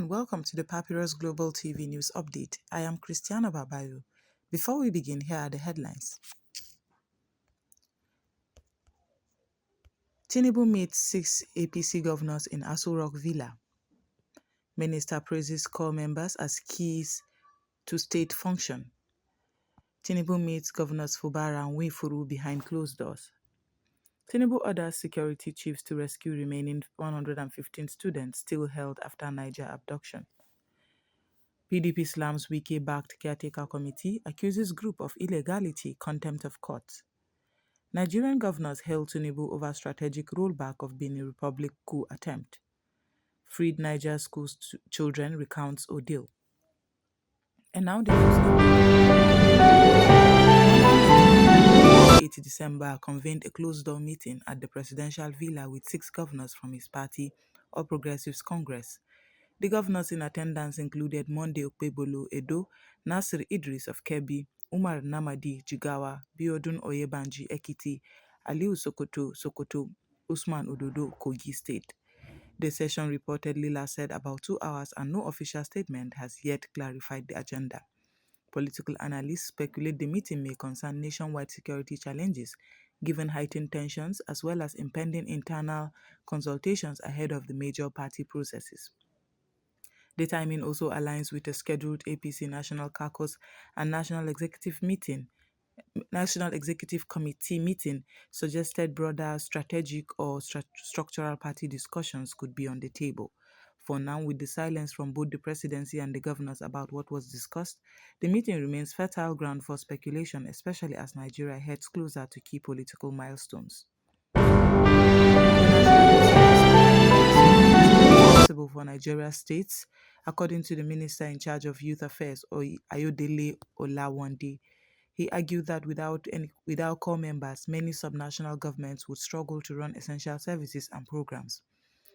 and welcome to the Papyrus Global TV News Update. I am Christiana Babayo. Before we begin, here are the headlines. Tinubu meets 6 APC governors in Aso Rock Villa. Minister praises core members as keys to state function. Tinubu meets governors Fubara and Wifuru behind closed doors. Tinubu orders security chiefs to rescue remaining 115 students still held after Niger abduction. PDP slams Wike-backed caretaker committee, accuses group of illegality, contempt of court. Nigerian governors hail Tinubu over strategic rollback of Benin Republic coup attempt. Freed Niger school children recounts ordeal. And now the news. 8 December convened a closed-door meeting at the presidential villa with 6 governors from his party, All Progressives Congress. The governors in attendance included Monday Okpebolo Edo, Nasir Idris of Kebbi, Umar Namadi Jigawa, Biodun Oyebanji Ekiti, Aliu Sokoto, Usman Ododo Kogi State. The session reportedly lasted about 2 hours and no official statement has yet clarified the agenda. Political analysts speculate the meeting may concern nationwide security challenges, given heightened tensions as well as impending internal consultations ahead of the major party processes. The timing also aligns with a scheduled APC National Caucus and National Executive Committee meeting suggested broader strategic or structural party discussions could be on the table. For now, with the silence from both the presidency and the governors about what was discussed, the meeting remains fertile ground for speculation, especially as Nigeria heads closer to key political milestones. Responsible for Nigeria states, according to the minister in charge of youth affairs, Ayodele Olawande. He argued that without core members, many subnational governments would struggle to run essential services and programs.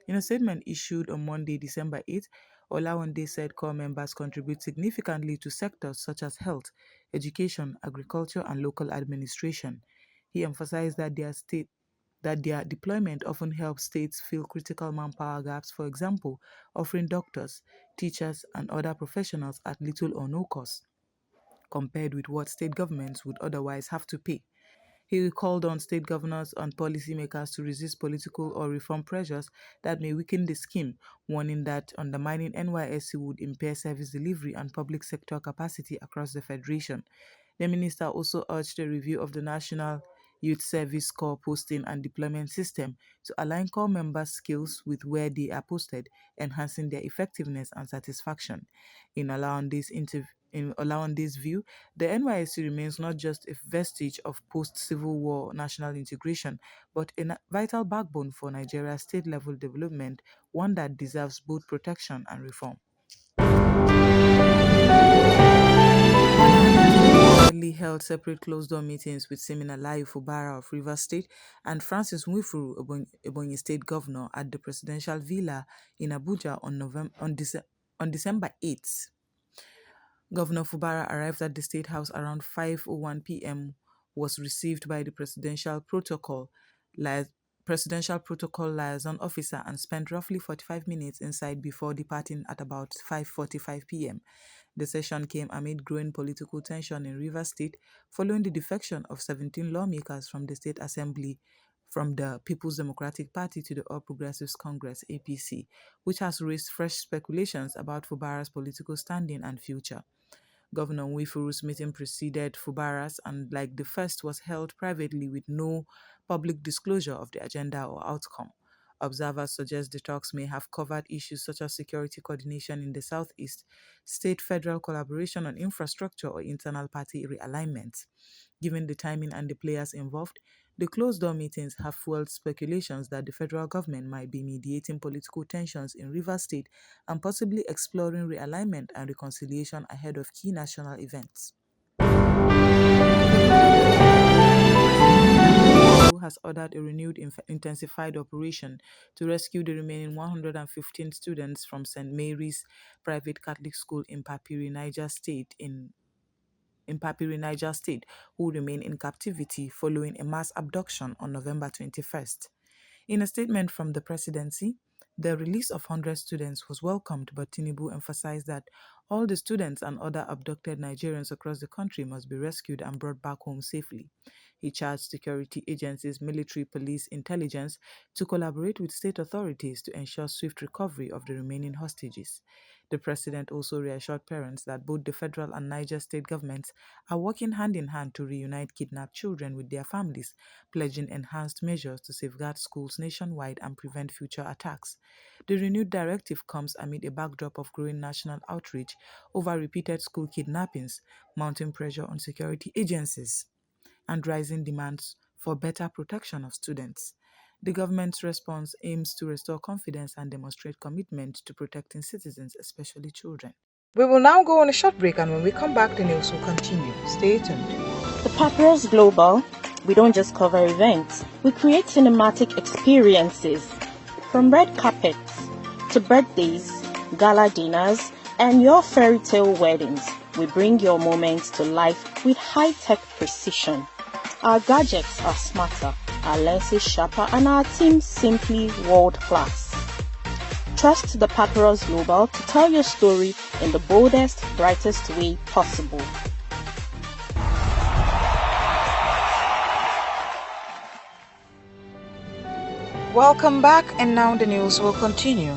In a statement issued on Monday, December 8, Olawande said core members contribute significantly to sectors such as health, education, agriculture, and local administration. He emphasized that their deployment often helps states fill critical manpower gaps, for example, offering doctors, teachers, and other professionals at little or no cost, compared with what state governments would otherwise have to pay. He called on state governors and policymakers to resist political or reform pressures that may weaken the scheme, warning that undermining NYSC would impair service delivery and public sector capacity across the federation. The minister also urged a review of the National Youth Service Corps posting and deployment system to align core members' skills with where they are posted, enhancing their effectiveness and satisfaction. In allowing this view, the NYSC remains not just a vestige of post-Civil War national integration, but a vital backbone for Nigeria's state-level development, one that deserves both protection and reform. Held separate closed-door meetings with Siminalayi Fubara of Rivers State and Francis Nwifuru, Ebonyi State Governor, at the presidential villa in Abuja on December 8th. Governor Fubara arrived at the State House around 5:01 p.m., was received by the Presidential Protocol Liaison Officer and spent roughly 45 minutes inside before departing at about 5:45 p.m. The session came amid growing political tension in Rivers State following the defection of 17 lawmakers from the State Assembly from the People's Democratic Party to the All Progressives Congress (APC), which has raised fresh speculations about Fubara's political standing and future. Governor Nwifuru's meeting preceded Fubara's and, like the first, was held privately with no public disclosure of the agenda or outcome. Observers suggest the talks may have covered issues such as security coordination in the southeast, state-federal collaboration on infrastructure, or internal party realignment. Given the timing and the players involved, the closed-door meetings have fueled speculations that the federal government might be mediating political tensions in Rivers State and possibly exploring realignment and reconciliation ahead of key national events. Has ordered a renewed intensified operation to rescue the remaining 115 students from St. Mary's Private Catholic School in Papiri, Niger State, who remain in captivity following a mass abduction on November 21st. In a statement from the presidency, The release of 100 students was welcomed, but Tinubu emphasized that all the students and other abducted Nigerians across the country must be rescued and brought back home safely. He charged security agencies, military, police, intelligence to collaborate with state authorities to ensure swift recovery of the remaining hostages. The president also reassured parents that both the federal and Niger state governments are working hand in hand to reunite kidnapped children with their families, pledging enhanced measures to safeguard schools nationwide and prevent future attacks. The renewed directive comes amid a backdrop of growing national outrage over repeated school kidnappings, mounting pressure on security agencies, and rising demands for better protection of students. The government's response aims to restore confidence and demonstrate commitment to protecting citizens, especially children. We will now go on a short break, and when we come back, the news will continue. Stay tuned. The Papyrus Global, we don't just cover events, we create cinematic experiences. From red carpets to birthdays, gala dinners, and your fairy tale weddings, we bring your moments to life with high-tech precision. Our gadgets are smarter, our lenses sharper, and our team simply world-class. Trust the Papyrus Global to tell your story in the boldest, brightest way possible. Welcome back, and now the news will continue.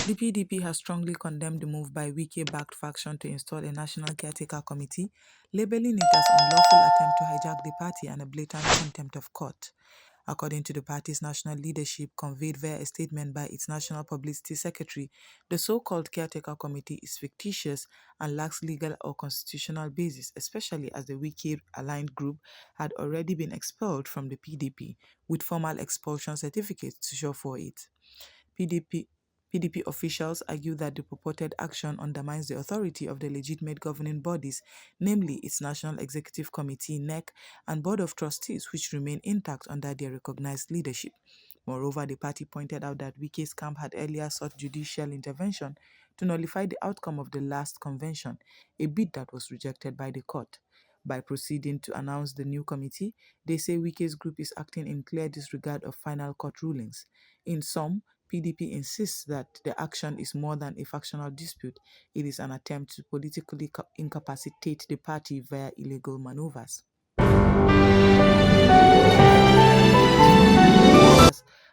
The PDP has strongly condemned the move by Wike-backed faction to install a national caretaker committee, labeling it as unlawful attempt to hijack the party and a blatant contempt of court. According to the party's national leadership, conveyed via a statement by its national publicity secretary, the so-called caretaker committee is fictitious and lacks legal or constitutional basis, especially as the Wike-aligned group had already been expelled from the PDP, with formal expulsion certificates to show for it. PDP PDP officials argue that the purported action undermines the authority of the legitimate governing bodies, namely its National Executive Committee (NEC) and Board of Trustees, which remain intact under their recognized leadership. Moreover, the party pointed out that Wike's camp had earlier sought judicial intervention to nullify the outcome of the last convention, a bid that was rejected by the court. By proceeding to announce the new committee, they say Wike's group is acting in clear disregard of final court rulings. In sum, PDP insists that the action is more than a factional dispute. It is an attempt to politically incapacitate the party via illegal maneuvers.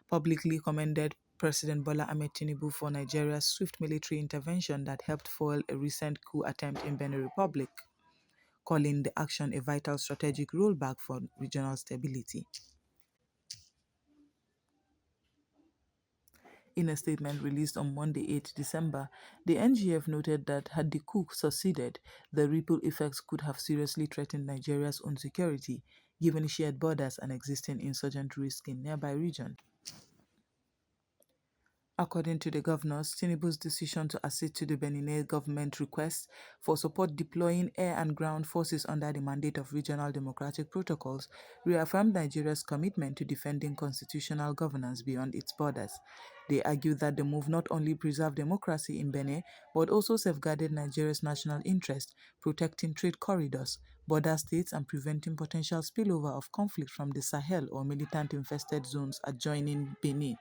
Publicly commended President Bola Ahmed Tinubu for Nigeria's swift military intervention that helped foil a recent coup attempt in Benin Republic, calling the action a vital strategic rollback for regional stability. In a statement released on Monday, 8 December, the NGF noted that had the coup succeeded, the ripple effects could have seriously threatened Nigeria's own security, given shared borders and existing insurgent risk in nearby regions. According to the governors, Tinubu's decision to accede to the Benin government request for support deploying air and ground forces under the mandate of regional democratic protocols reaffirmed Nigeria's commitment to defending constitutional governance beyond its borders. They argued that the move not only preserved democracy in Benin, but also safeguarded Nigeria's national interest, protecting trade corridors, border states, and preventing potential spillover of conflict from the Sahel or militant-infested zones adjoining Benin.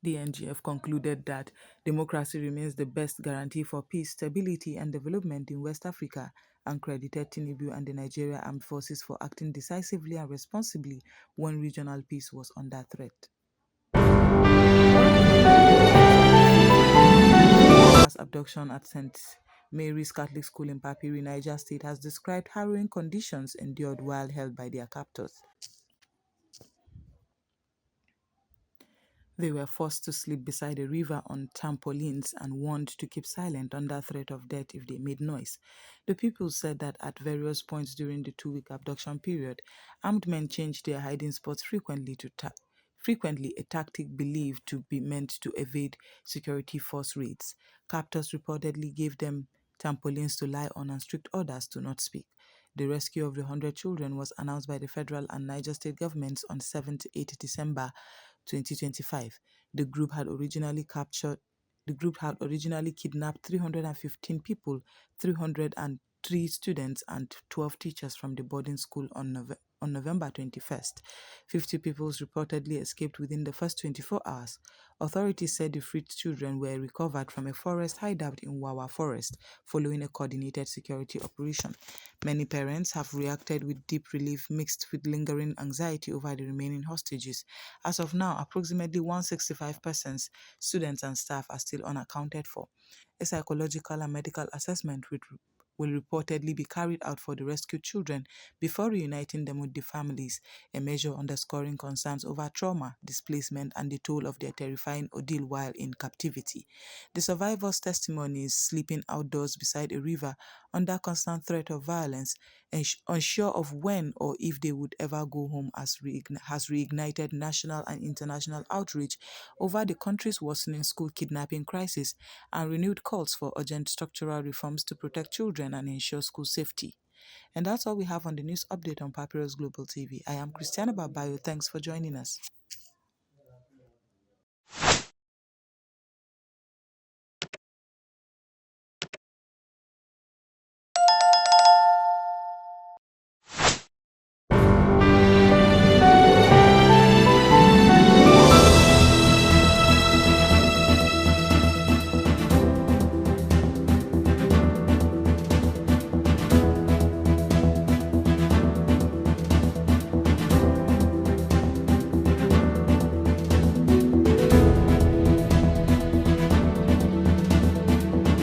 The NGF concluded that democracy remains the best guarantee for peace, stability, and development in West Africa, and credited Tinubu and the Nigeria Armed Forces for acting decisively and responsibly when regional peace was under threat. Mass abduction at St. Mary's Catholic School in Papiri, Niger State, has described harrowing conditions endured while held by their captors. They were forced to sleep beside a river on trampolines and warned to keep silent under threat of death if they made noise. The pupils said that at various points during the 2-week abduction period, armed men changed their hiding spots frequently, a tactic believed to be meant to evade security force raids. Captors reportedly gave them trampolines to lie on and strict orders to not speak. The rescue of the 100 children was announced by the federal and Niger state governments on 7-8 December 2025. The group had originally kidnapped 315 people, 303 students, and 12 teachers from the boarding school on on November 21st. 50 people reportedly escaped within the first 24 hours. Authorities said the freed children were recovered from a forest hideout in Wawa Forest following a coordinated security operation. Many parents have reacted with deep relief mixed with lingering anxiety over the remaining hostages. As of now, approximately 165 persons, students and staff, are still unaccounted for. A psychological and medical assessment will reportedly be carried out for the rescued children before reuniting them with the families, a measure underscoring concerns over trauma, displacement, and the toll of their terrifying ordeal while in captivity. The survivors' testimonies, sleeping outdoors beside a river under constant threat of violence, and unsure of when or if they would ever go home, has reignited national and international outrage over the country's worsening school kidnapping crisis and renewed calls for urgent structural reforms to protect children and ensure school safety. And that's all we have on the news update on Papyrus Global TV. I am Christiana Babayo. Thanks for joining us.